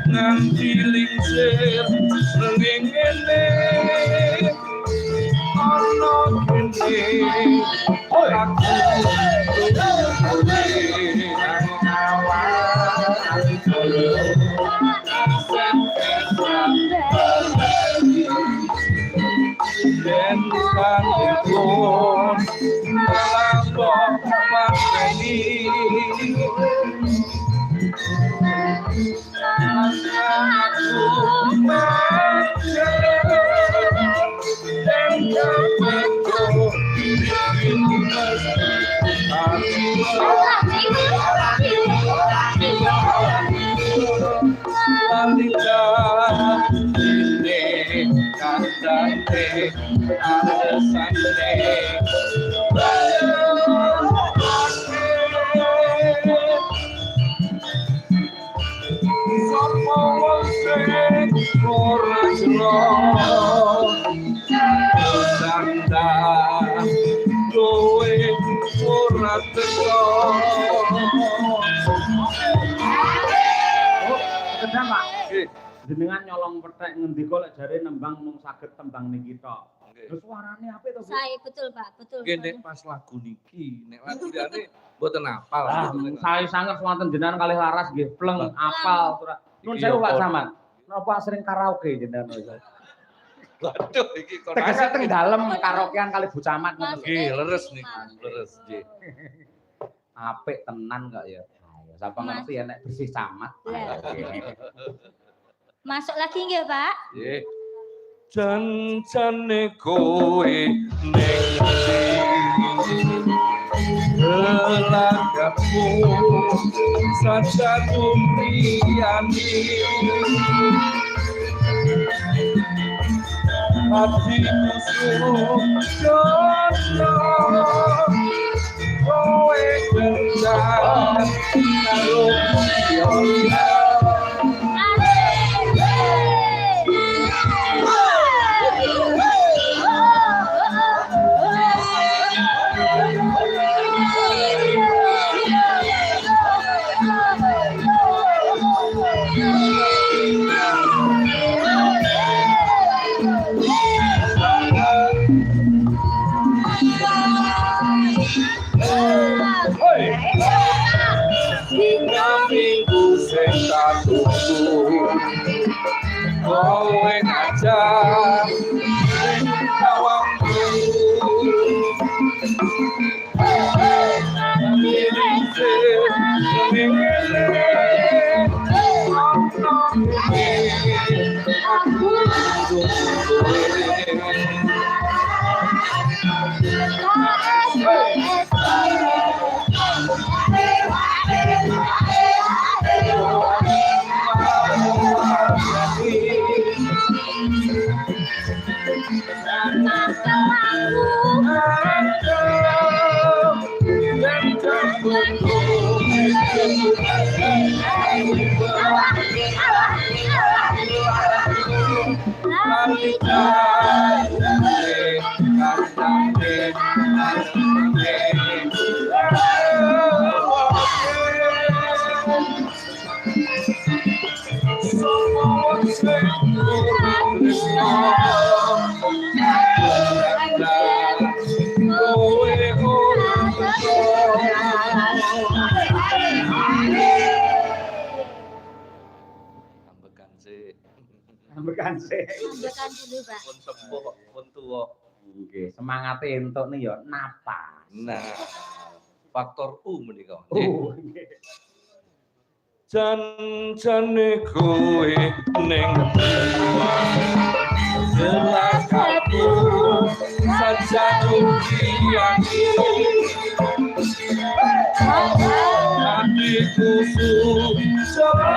nganti lingsir ngene ana kene aku dan kandung melampau makani aku dan kamu wanita ini kandangnya alasannya sopo wong sing ora jero tanda kowe ora teko Kedang Pak. Jenengan nyolong petek ngendika lek jare nembang mung saged tembang niki tok. Terus suarane apik to, Bu? Saya betul Pak, betul. Nggih pas lagu niki, nek lagu liyane mboten apal. Saya sangat wonten jenengan kalih laras nggih pleng apal. Nun sewu Pak Samad. Napa sering karaoke jenengan? Waduh iki kok tegese teng dalem karaokean kali Bu Camat ngono. Nggih, leres niku, leres nggih. Apik tenan kok ya. Sapa ngerti enek bersih camat. Masuk lagi nggih, Pak? Nggih. Jan-jane kowe ning lelakamu saja tumriyani hatiku sujono kowe kencan karo yo minggu sing tak tunggu kowe ngajak kawangku Ambekan dulu, Pak. Pun sepuh, pun tuwa. Nggih, semangate entuk nih ya napa. Nah, faktor U menika. Nggih. Jan-jane kowe ning lelakamu saja tumriyani hatiku sujono